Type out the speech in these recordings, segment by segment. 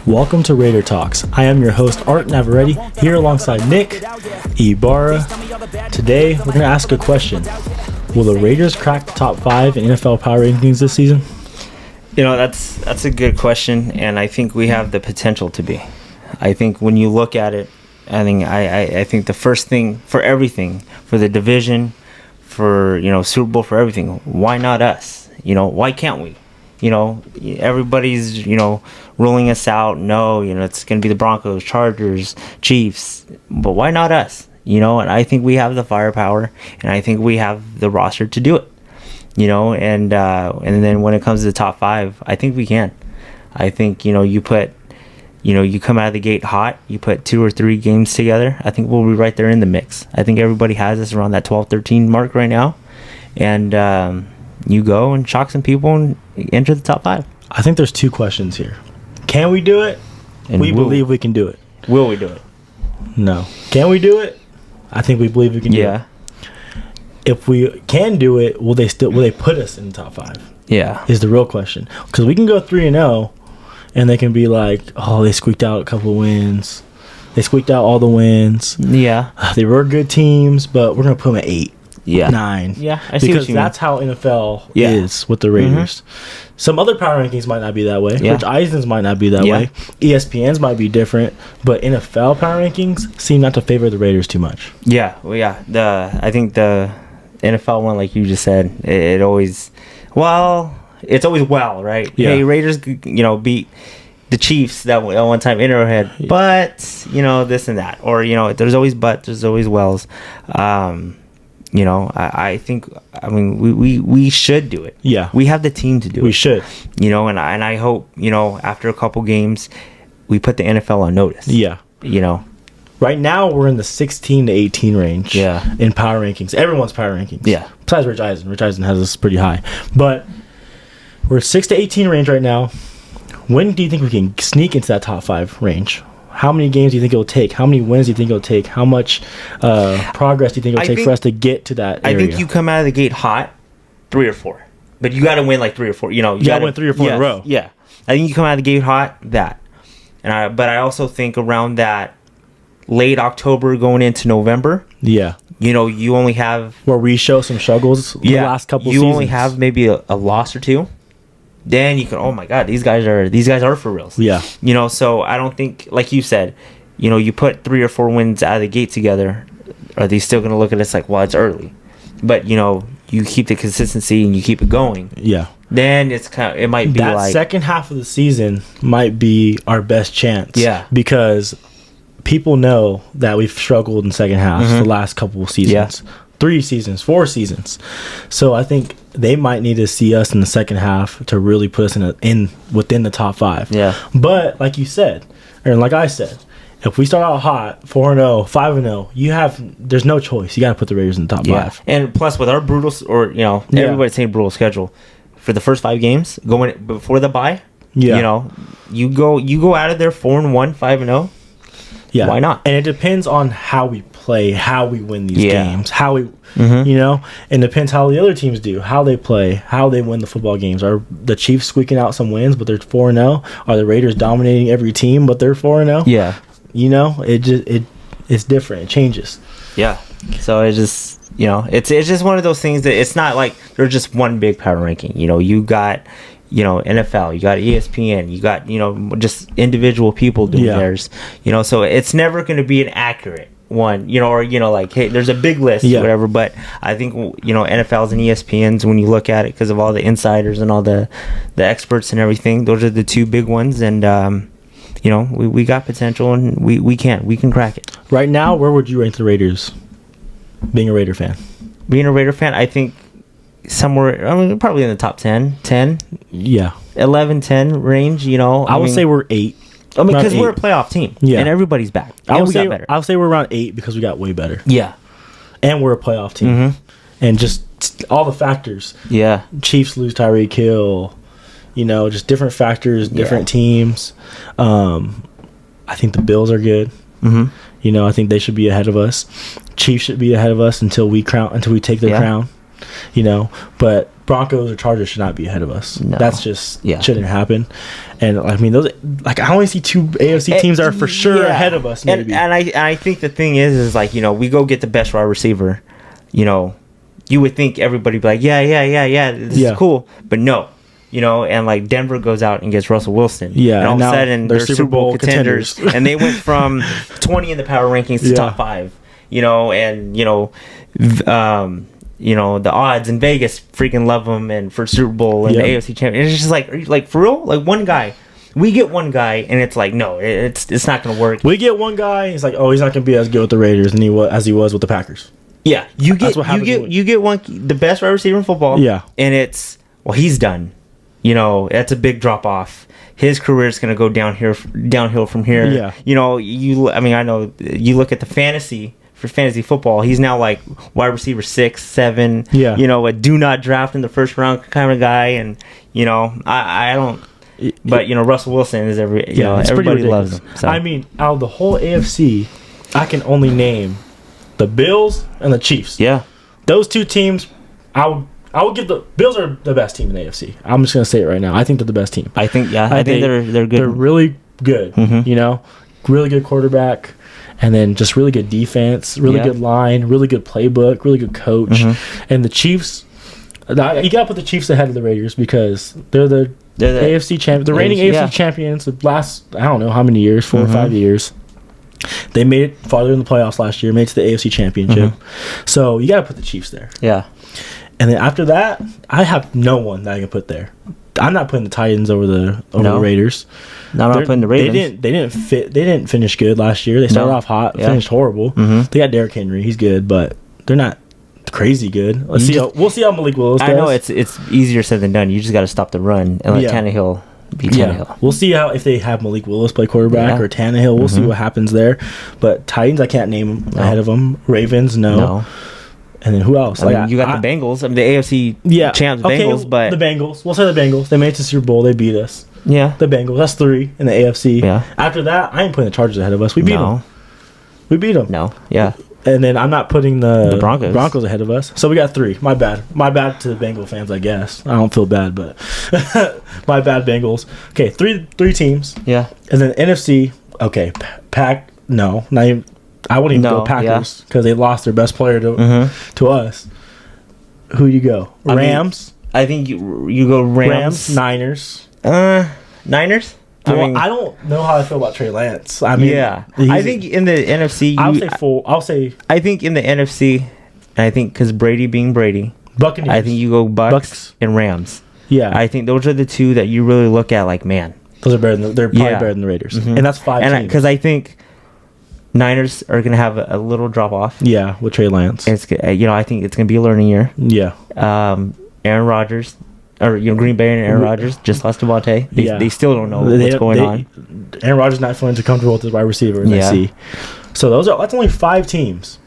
Welcome to Raider Talks. I am your host, Art Navarrete, here alongside Nick Ibarra. Today, we're going to ask a question. Will the Raiders crack the top 5 in NFL power rankings this season? You know, that's a good question, and I think we have the potential to be. I think when you look at it, I think the first thing for everything, for the division, for, Super Bowl, for everything, why not us? Why can't we? Everybody's, ruling us out. No, it's going to be the Broncos, Chargers, Chiefs. But why not us? And I think we have the firepower, and I think we have the roster to do it. And then when it comes to the top 5, I think we can. I think, you come out of the gate hot, you put 2 or 3 games together, I think we'll be right there in the mix. I think everybody has us around that 12-13 mark right now. And you go and shock some people and enter the top 5. I think there's 2 questions here. Can we do it? And we believe we can do it. Will we do it? No. Can we do it? I think we believe we can do it. Yeah. If we can do it, will they put us in the top 5? Yeah. Is the real question. Because we can go 3-0 and they can be like, oh, they squeaked out a couple of wins. They squeaked out all the wins. Yeah. They were good teams, but we're going to put them at 8. Yeah. 9. Yeah, I see because what you that's how NFL Yeah. is with the Raiders. Some other power rankings might not be that way. Yeah. Rich Eisen's might not be that Yeah. way. ESPN's might be different. But NFL power rankings seem not to favor the Raiders too much. Yeah. Well, yeah. I think the NFL one, like you just said, it always, it's always right? Yeah. Hey, Raiders, beat the Chiefs that one time in Arrowhead, but this and that, or there's always there's always wells. I think we should do it. Yeah. We have the team to do it. We should. And I hope after a couple games we put the NFL on notice. Yeah. Right now, we're in the 16 to 18 range. Yeah. In power rankings. Everyone's power rankings. Yeah. Besides Rich Eisen. Rich Eisen has us pretty high. But we're 6 to 18 range right now. When do you think we can sneak into that top 5 range? How many games do you think it'll take? How many wins do you think it'll take? How much progress do you think it'll take for us to get to that area? I think you come out of the gate hot, 3 or 4. But you got to win like 3 or 4. You got to win 3 or 4 in a row. Yeah. I think you come out of the gate hot, that. But I also think around that late October going into November. Yeah. You only have where we show some struggles the last couple seasons. You only have maybe a loss or 2. Then you can, oh my God, these guys are for reals. Yeah. So I don't think, like you said, you put 3 or 4 wins out of the gate together, are they still going to look at us like, well, it's early? But you keep the consistency and you keep it going. Yeah. Then it might be that second half of the season might be our best chance. Yeah. Because people know that we've struggled in second half the last couple of seasons. Yeah. 3 seasons, 4 seasons. So I think they might need to see us in the second half to really put us within the top 5. Yeah. But like you said, or like I said, if we start out hot, 4-0, 5-0, there's no choice. You got to put the Raiders in the top 5. And plus with our brutal, everybody's saying brutal schedule for the first 5 games going before the bye. Yeah. You go out of there 4-1, 5-0. Yeah. Why not? And it depends on how we play, how we win these games, how we, and depends how the other teams do, how they play, how they win the football games. Are the Chiefs squeaking out some wins, but they're 4-0? Are the Raiders dominating every team, but they're 4-0? Yeah. It's different. It changes. Yeah. So it just, it's just one of those things that it's not like there's just one big power ranking. You got, NFL, you got ESPN, you got, just individual people doing theirs, so it's never going to be an accurate one, or, like, hey, there's a big list, whatever, but I think, NFL's and ESPN's, when you look at it, because of all the insiders and all the experts and everything, those are the 2 big ones, and, we got potential, and we can crack it. Right now, where would you rank the Raiders, being a Raider fan? Being a Raider fan, I think somewhere, probably in the top 10, 11, 10 range, I would say we're 8. Because we're a playoff team, and everybody's back. I would got better. I would say we're around 8 because we got way better. Yeah. And we're a playoff team. And just all the factors. Yeah. Chiefs lose Tyreek Hill, just different factors, different teams. I think the Bills are good. I think they should be ahead of us. Chiefs should be ahead of us until we take their crown. But Broncos or Chargers should not be ahead of us. No. That's just Yeah. shouldn't happen. And I mean, those like I only see 2 AFC teams that are for sure Yeah. ahead of us. Maybe. And I think the thing is like, you know, we go get the best wide receiver. You know, you would think everybody be like, yeah, this Yeah. is cool, but no. You know, and like Denver goes out and gets Russell Wilson. Yeah, and all and of a now sudden they're they're Super Bowl contenders, and they went from 20 in the power rankings to Yeah. top 5. You know, and you know the odds in Vegas freaking love them, and for Super Bowl and Yeah. the AFC champion. It's just like for real, like one guy. We get one guy, and it's like no, it's not gonna work. We get one guy. He's like, oh, he's not going to be as good with the Raiders as he was with the Packers. Yeah, you That's get what happens when- you get one the best wide receiver in football. Yeah. and it's he's done. You know, that's a big drop off. His career is going to go downhill from here. Yeah. You know, I know you look at the fantasy football. He's now like wide receiver 6, 7. Yeah. You know, a do not draft in the first round kind of guy, and you know, I don't. But you know, Russell Wilson is it's pretty everybody loves ridiculous. him. So. I mean, out of the whole AFC, I can only name the Bills and the Chiefs. yeah, Those 2 teams, I would give the Bills are the best team in the AFC. I'm just gonna say it right now. I think they're the best team. I think they're good. They're really good. Mhm. You know, really good quarterback, and then just really good defense, really Yeah. good line, really good playbook, really good coach. Mhm. And the Chiefs, you gotta put the Chiefs ahead of the Raiders because they're the AFC champ, the reigning AFC, AFC yeah. champions. The last I don't know how many years, 4 or Mhm. 5 years. They made it farther in the playoffs last year. Made it to the AFC championship. So you gotta put the Chiefs there. yeah. And then after that, I have no one that I can put there. I'm not putting the Titans over the No. Raiders. No, I'm not putting the Ravens. They didn't finish good last year. They started No. off hot, Yeah. finished horrible. Mhm. They got Derrick Henry, he's good, but they're not crazy good. We'll see how Malik Willis does. I know it's easier said than done. You just got to stop the run and let Yeah. Tannehill be Tannehill. We'll see how if they have Malik Willis play quarterback Yeah. or Tannehill. We'll see what happens there. But Titans, I can't name them No. ahead of them. Ravens, no. And then who else? I mean, you got the Bengals. I mean, the AFC champs Bengals, but the Bengals. We'll say the Bengals. They made it to Super Bowl. They beat us. yeah, The Bengals. That's 3 in the AFC. Yeah. After that, I ain't putting the Chargers ahead of us. We beat them. We beat them. No, yeah, And then I'm not putting the Broncos. ahead of us. So we got 3. My bad. My bad to the Bengal fans, I guess. I don't feel bad, but my bad, Bengals. Okay, three teams. yeah. And then NFC, okay, Pack. No, not even. I wouldn't even No, go Packers because they lost their best player to us. Who you go? I mean, Rams. I think you go Rams. Niners. Niners. Well, I don't know how I feel about Trey Lance. I mean, yeah, he's- I think in the NFC, I'll say I think in the NFC, and I think because Brady being Brady, Buccaneers. I think you go Bucks Bucks. and Rams. Yeah, I think those are the 2 that you really look at. Like, man, those are better. They're probably Yeah. better than the Raiders, Mhm. and that's 5 and teams. because I think Niners are gonna have a little drop off. Yeah, with Trey Lance. It's I think it's gonna be a learning year. Yeah, Aaron Rodgers, or Green Bay and Aaron Rodgers just lost Devontae. They still don't know what's going on. Aaron Rodgers not feeling too comfortable with his wide receiver. And Yeah. see. So that's only 5 teams,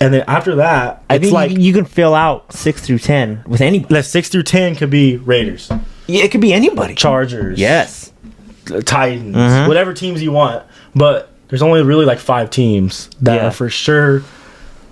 and then after that, I it's think like you can fill out 6 through 10 with anybody. that 6 through 10 could be Raiders, Yeah, it could be anybody. Chargers, Yes. Titans, Mhm. whatever teams you want. But there's only really like 5 teams that Yeah. are for sure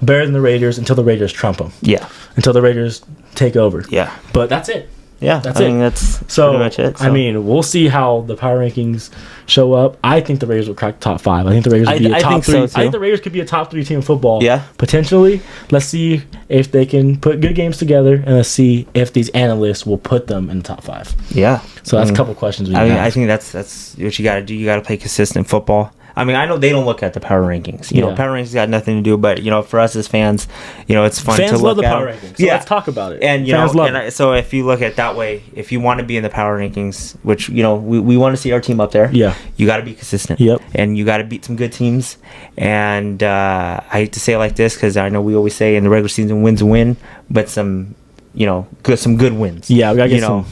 better than the Raiders until the Raiders trump them, Yeah. until the Raiders take over. Yeah. But that's it. Yeah. That's I it. think that's So, pretty much it. I mean, we'll see how the power rankings show up. I think the Raiders will crack top 5. I think the Raiders will be a I top think 3. so, I too. think the Raiders could be a top 3 team in football. Yeah. Potentially. Let's see if they can put good games together, and let's see if these analysts will put them in the top 5. yeah. So that's I mean, a couple questions we I mean, have. I think that's what you got to do. You got to play consistent football. I mean, I know they don't look at the power rankings. You know, Yeah. power rankings got nothing to do. But for us as fans, it's fun Fans to look love the at power them. rankings. So let's talk about it. And Fans love it. so if you look at it that way, if you want to be in the power rankings, which we want to see our team up there. Yeah. You got to be consistent. Yep. And you got to beat some good teams. And I hate to say it like this because I know we always say in the regular season wins a win, but some good wins. Yeah, we got to get some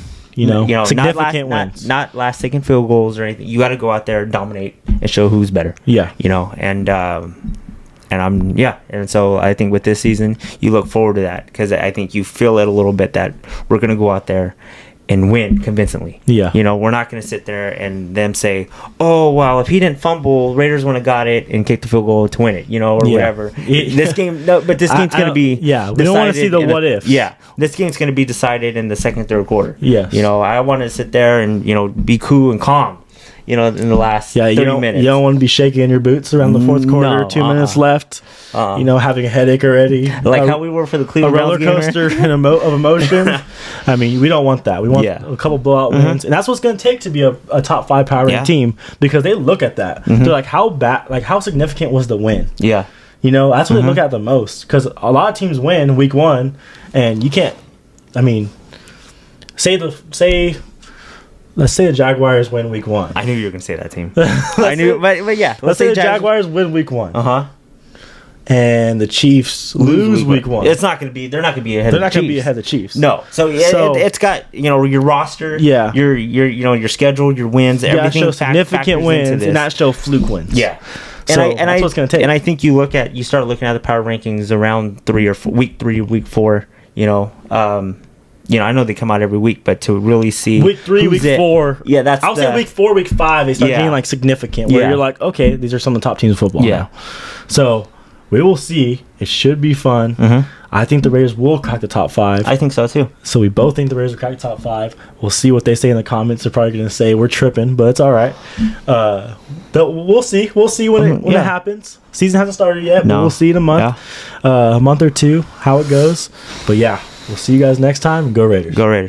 significant wins. Not last second field goals or anything. You got to go out there, dominate, and show who's better. Yeah. And so I think with this season, you look forward to that because I think you feel it a little bit that we're gonna go out there and win convincingly. Yeah. You know, we're not going to sit there and them say, "Oh, well, if he didn't fumble, Raiders would have got it and kicked the field goal to win it," you know, or Yeah. whatever. This game, no, but this game's going to be we don't want to see the what if. Yeah, this game's going to be decided in the second, third quarter. Yes. You know, I want to sit there and, you know, be cool and calm, you know, in the last 30 minutes. You don't want to be shaking in your boots around the fourth quarter, 2 minutes left. You know, having a headache already. Like how we were for the a Cleveland roller Browns game, coaster and of emotion. I mean, we don't want that. We want a couple blowout wins, and that's what's going to take to be a top 5 power ranked team, because they look at that. They're like, how significant was the win? Yeah. You know, that's what they look at the most, because a lot of teams win week 1, and you can't. I mean, let's say the Jaguars win week 1. I knew you were going to say that team. I knew, but yeah. Let's say the Jaguars win week 1. And the Chiefs lose week 1. It's not going to be. They're not going to be ahead. They're of not the going to be Chiefs. ahead of the Chiefs. No. So it's got, you know, your roster. Yeah. Your you know, your schedule, your wins, You everything. show significant wins and not show fluke wins. Yeah. And that's what's going to take. And I think you start looking at the power rankings around week 3, week 4. You know, I know they come out every week, but to really see week 3, week 4, yeah, that's. I would say week 4, week 5, they start getting like significant, where you're like, okay, these are some of the top teams in football now. So we will see. It should be fun. I think the Raiders will crack the top 5. I think so too. So we both think the Raiders will crack the top 5. We'll see what they say in the comments. They're probably going to say we're tripping, but it's all right. We'll see. We'll see when it happens. Season hasn't started yet, but we'll see in a month, a month or two, how it goes. But yeah, we'll see you guys next time. Go Raiders. Go Raiders.